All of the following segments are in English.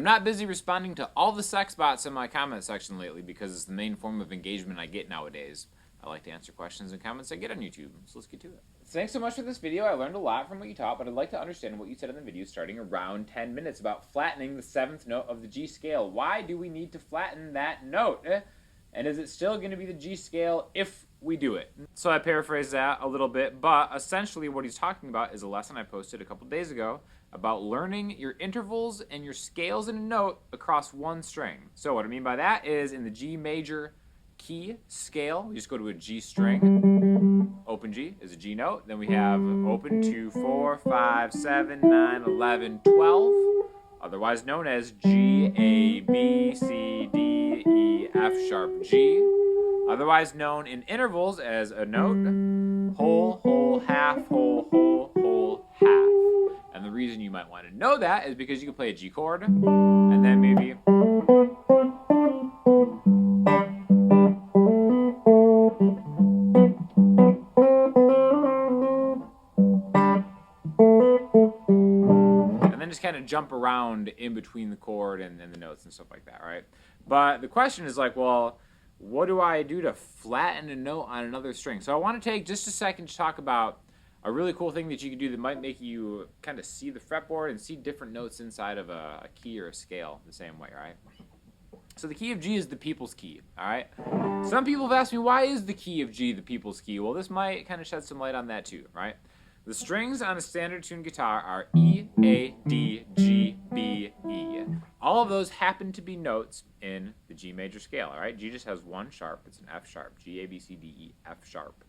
I'm not busy responding to all the sex bots in my comment section lately because it's the main form of engagement I get nowadays. I like to answer questions and comments I get on YouTube, so let's get to it. Thanks so much for this video. I learned a lot from what you taught, but I'd like to understand what you said in the video starting around 10 minutes about flattening the 7th note of the G scale. Why do we need to flatten that note? And is it still going to be the G scale if we do it? So I paraphrased that a little bit, but essentially what he's talking about is a lesson I posted a couple days ago about learning your intervals and your scales in a note across one string. So what I mean by that is in the G major key scale, we just go to a G string. Open G is a G note. Then we have open 2, 4, 5, 7, 9, 11, 12, otherwise known as G, A, B, C, D, E, F sharp G, otherwise known in intervals as a note, whole, whole, half, whole, whole, whole, half. And the reason you might want to know that is because you can play a G chord, and then maybe just kind of jump around in between the chord and the notes and stuff like that, right? But the question is like, well, what do I do to flatten a note on another string? So I want to take just a second to talk about a really cool thing that you can do that might make you kind of see the fretboard and see different notes inside of a key or a scale the same way, right? So the key of G is the people's key, all right? Some people have asked me, why is the key of G the people's key? Well, this might kind of shed some light on that too, right? The strings on a standard tuned guitar are E, A, D, G, B, E. All of those happen to be notes in the G major scale, all right? G just has one sharp. It's an F sharp. G, A, B, C, D, E, F sharp,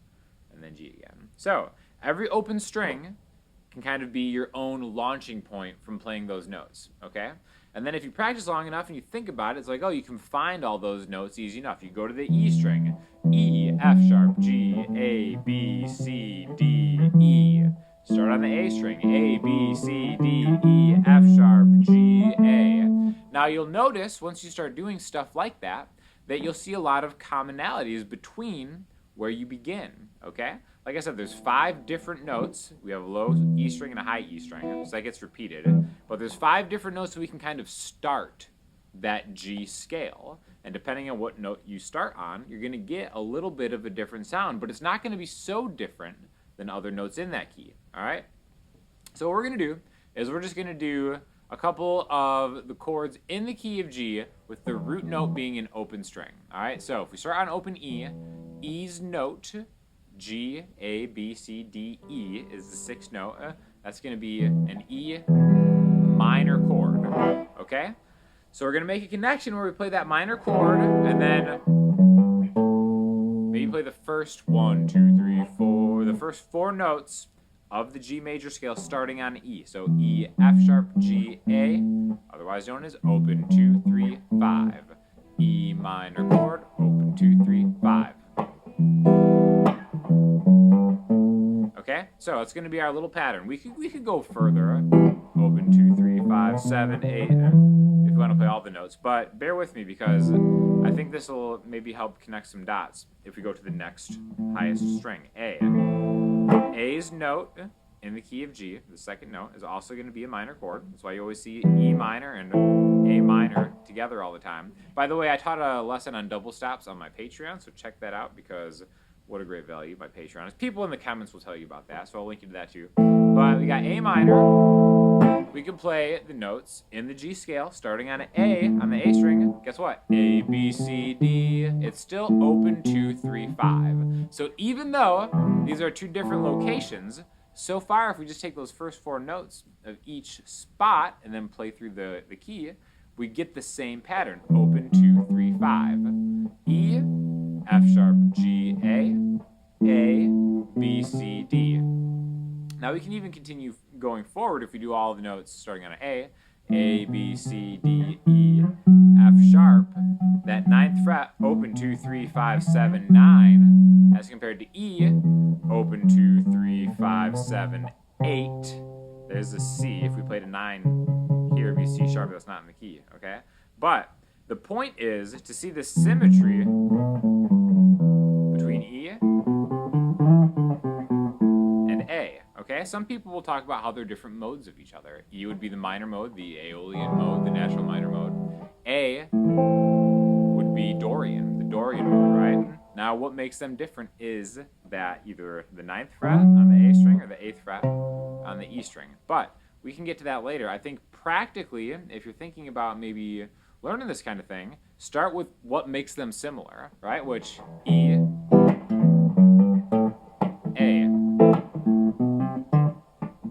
and then G again. So every open string can kind of be your own launching point from playing those notes, okay? And then if you practice long enough and you think about it, it's like, oh, you can find all those notes easy enough. You go to the E string, E, F sharp, G, A, B, C, D, E. Start on the A string, A, B, C, D, E, F sharp, G, A. Now you'll notice once you start doing stuff like that, that you'll see a lot of commonalities between where you begin, okay? Like I said, there's 5 different notes. We have a low E string and a high E string, so that gets repeated. But there's 5 different notes that we can kind of start that G scale. And depending on what note you start on, you're going to get a little bit of a different sound, but it's not going to be so different than other notes in that key, all right? So what we're going to do is we're just going to do a couple of the chords in the key of G with the root note being an open string, all right? So if we start on open E, E's note, G, A, B, C, D, E is the 6th note. That's going to be an E minor chord, okay? So we're going to make a connection where we play that minor chord and then maybe play the first 1, 2, 3, 4, the first 4 notes of the G major scale starting on E. So E, F sharp, G, A, otherwise known as open 2, 3, 5. E minor chord, open 2, 3, 5. Okay, so it's going to be our little pattern. We could go further. Open 2, 3, 5, 7, 8. If you want to play all the notes, but bear with me because I think this will maybe help connect some dots. If we go to the next highest string, A. A's note in the key of G, the 2nd note, is also going to be a minor chord. That's why you always see E minor and A minor together all the time. By the way, I taught a lesson on double stops on my Patreon, so check that out because what a great value my Patreon is. People in the comments will tell you about that, so I'll link you to that too. But we got A minor. We can play the notes in the G scale starting on an A on the A string. Guess what? A, B, C, D. It's still open 2, 3, 5. So even though these are 2 different locations, so far if we just take those first 4 notes of each spot and then play through the key, we get the same pattern. Open 2, 3, 5. E, F sharp, G, A, B, C, D. Now we can even continue going forward if we do all the notes starting on an A, B, C, D, E, F sharp. That 9th fret, open 2, 3, 5, 7, 9, as compared to E, open 2, 3, 5, 7, 8. There's a C. If we played a 9 here, it'd be C sharp. That's not in the key, okay? But the point is to see the symmetry between E and A, okay? Some people will talk about how they're different modes of each other. E would be the minor mode, the Aeolian mode, the natural minor Now, what makes them different is that either the 9th fret on the A string or the 8th fret on the E string. But we can get to that later. I think practically, if you're thinking about maybe learning this kind of thing, start with what makes them similar, right? Which E, A,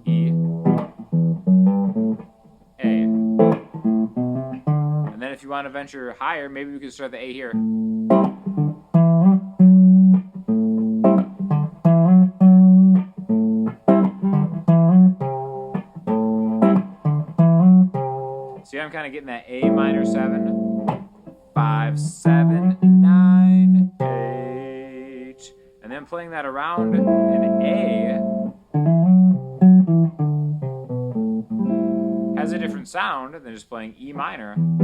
E, A. And then if you want to venture higher, maybe we could start the A here. See, I'm kind of getting that A minor 7, 5, 7, 9, 8, and then playing that around an A has a different sound than just playing E minor and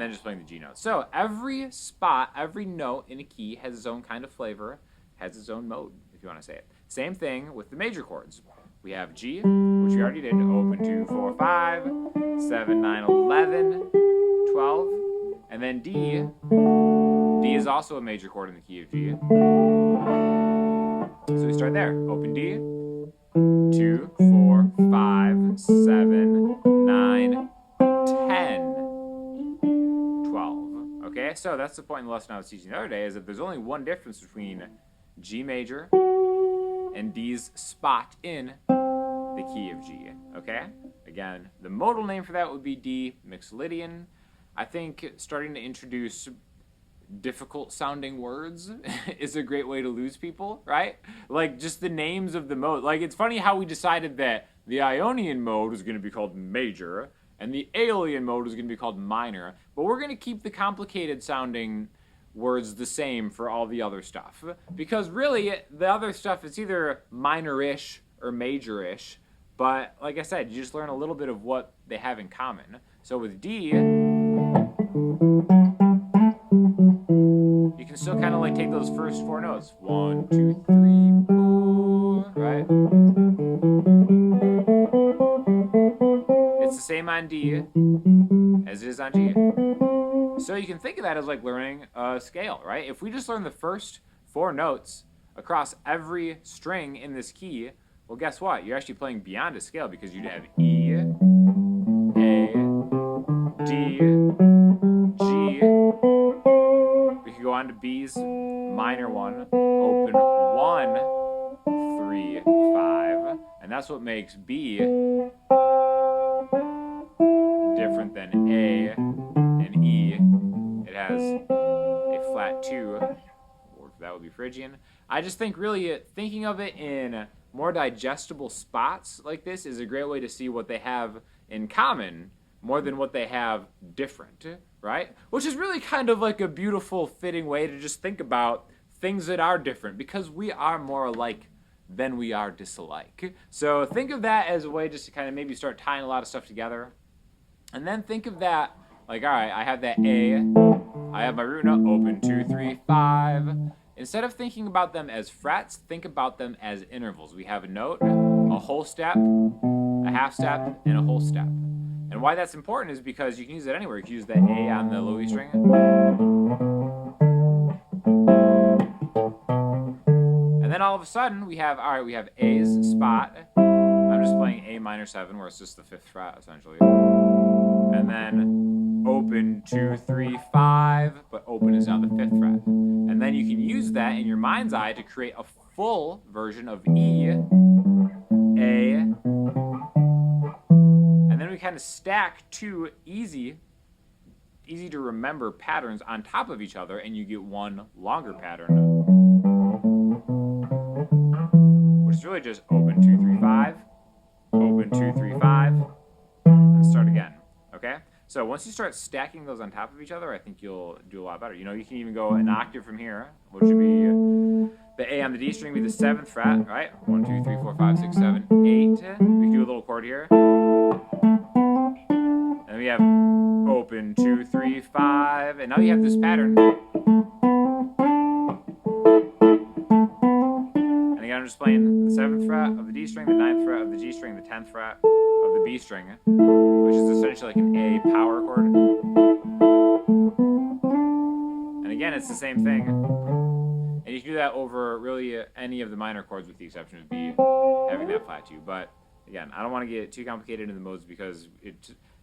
then just playing the G note. So every spot, every note in a key has its own kind of flavor, has its own mode, if you want to say it. Same thing with the major chords. We have G, which we already did, open 2, 4, 5, 7, 9, 11, 12, and then D. D is also a major chord in the key of G. So we start there, open D, 2, 4, 5, 7, 9, 10, 12. Okay, so that's the point in the lesson I was teaching the other day, is that there's only one difference between G major and D's spot in the key of G, okay? Again, the modal name for that would be D Mixolydian. I think starting to introduce difficult sounding words is a great way to lose people, right? Like just the names of the mode. Like it's funny how we decided that the Ionian mode was going to be called major and the Aeolian mode was going to be called minor, but we're going to keep the complicated sounding words the same for all the other stuff. Because really, the other stuff is either minor-ish or major-ish, but like I said, you just learn a little bit of what they have in common. So with D, you can still kind of like take those first 4 notes. 1, 2, 3, 4, right? It's the same on D as it is on G. So you can think of that as like learning a scale, right? If we just learn the first 4 notes across every string in this key, well, guess what? You're actually playing beyond a scale because you'd have E, A, D, G. We could go on to B's minor 1, open 1, 3, 5, and that's what makes B different than A and E. It has a flat 2, or that would be Phrygian. I just think really thinking of it in more digestible spots like this is a great way to see what they have in common more than what they have different, right? Which is really kind of like a beautiful, fitting way to just think about things that are different, because we are more alike than we are disalike. So think of that as a way just to kind of maybe start tying a lot of stuff together. And then think of that like, all right, I have that A, I have my root note, open 2, 3, 5. Instead of thinking about them as frets, think about them as intervals. We have a note, a whole step, a half step, and a whole step. And why that's important is because you can use it anywhere. You can use the A on the low E string. And then all of a sudden, we have A's spot. I'm just playing A minor 7, where it's just the 5th fret, essentially. And then open 2, 3, 5, but open is now the 5th fret. And then you can use that in your mind's eye to create a full version of E, A, and then we kind of stack 2 easy to remember patterns on top of each other, and you get one longer pattern, which is really just open 2, 3, 5, open 2, 3, 5, and start again. Okay? So once you start stacking those on top of each other, I think you'll do a lot better. You know, you can even go an octave from here, which would be the A on the D string would be the 7th fret, right? 1, 2, 3, 4, 5, 6, 7, 8. We can do a little chord here. And we have open 2, 3, 5, and now you have this pattern. And again, I'm just playing the 7th fret of the D string, the 9th fret of the G string, the 10th fret of the B string, which is essentially like an A power chord. it's the same thing. And you can do that over really any of the minor chords with the exception of B having that flat 2. But again, I don't want to get too complicated in the modes because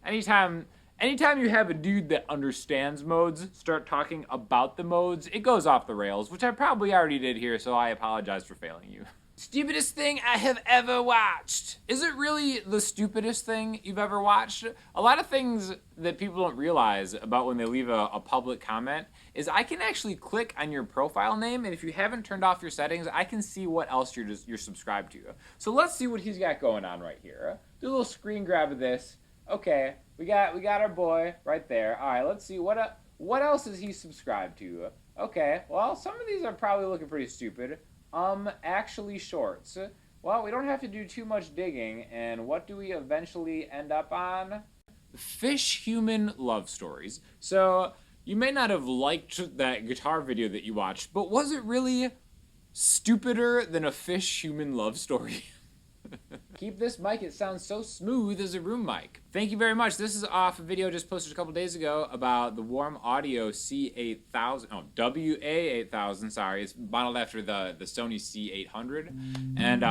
anytime you have a dude that understands modes start talking about the modes, it goes off the rails, which I probably already did here, so I apologize for failing you. Stupidest thing I have ever watched. Is it really the stupidest thing you've ever watched? A lot of things that people don't realize about when they leave a public comment is I can actually click on your profile name, and if you haven't turned off your settings, I can see what else you're subscribed to. So let's see what he's got going on right here. Do a little screen grab of this. Okay, we got our boy right there. All right, let's see what else is he subscribed to. Okay, well, some of these are probably looking pretty stupid. Actually shorts. Well, we don't have to do too much digging, and what do we eventually end up on? Fish-human love stories. So, you may not have liked that guitar video that you watched, but was it really stupider than a fish-human love story? Keep this mic, it sounds so smooth as a room mic. Thank you very much. This is off a video just posted a couple days ago about the Warm Audio WA8000, sorry. It's modeled after the Sony C800. And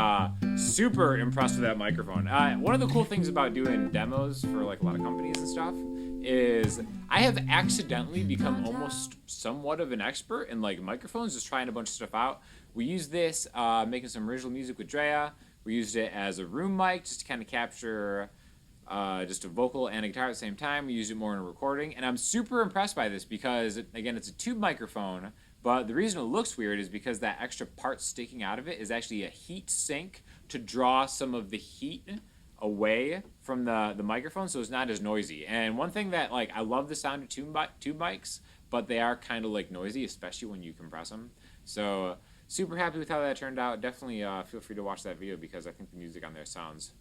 super impressed with that microphone. One of the cool things about doing demos for like a lot of companies and stuff is I have accidentally become almost somewhat of an expert in like microphones, just trying a bunch of stuff out. We use this making some original music with Andrea. We used it as a room mic just to kind of capture just a vocal and a guitar at the same time. We used it more in a recording. And I'm super impressed by this because, again, it's a tube microphone. But the reason it looks weird is because that extra part sticking out of it is actually a heat sink to draw some of the heat away from the microphone so it's not as noisy. And one thing that, like, I love the sound of tube mics, but they are kind of, like, noisy, especially when you compress them. So super happy with how that turned out. Definitely feel free to watch that video because I think the music on there sounds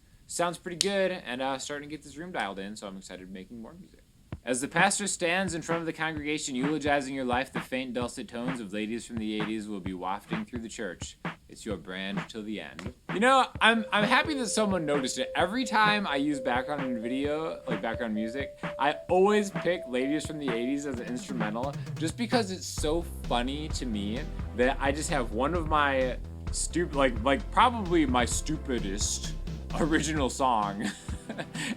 pretty good and starting to get this room dialed in, so I'm excited making more music. As the pastor stands in front of the congregation eulogizing your life, the faint dulcet tones of ladies from the 80s will be wafting through the church. It's your brand till the end. You know, I'm happy that someone noticed it. Every time I use background in video, like background music, I always pick Ladies from the 80s as an instrumental just because it's so funny to me that I just have one of my probably my stupidest original song.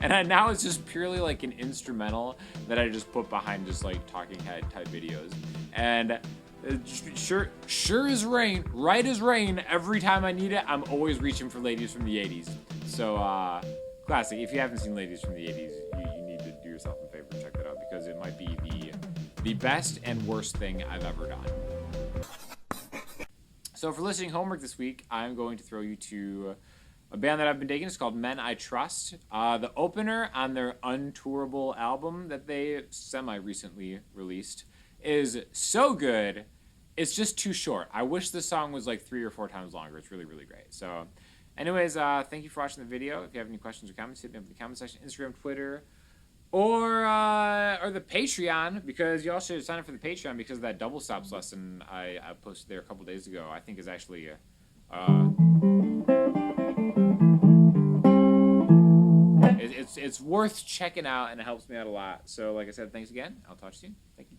And now it's just purely like an instrumental that I just put behind just like talking head type videos. And sure as rain, right as rain, every time I need it, I'm always reaching for Ladies from the 80s. So, classic. If you haven't seen Ladies from the 80s, you need to do yourself a favor and check that out because it might be the best and worst thing I've ever done. So for listening homework this week, I'm going to throw you to a band that I've been digging. It's called Men I Trust. The opener on their Untourable album that they semi-recently released is so good, it's just too short. I wish this song was like 3 or 4 times longer. It's really, really great. So anyways, thank you for watching the video. If you have any questions or comments, hit me up in the comment section, Instagram, Twitter, or the Patreon, because you all should sign up for the Patreon because of that double stops lesson I posted there a couple days ago. I think is actually it's worth checking out and it helps me out a lot. So like I said, thanks again. I'll talk to you soon. Thank you.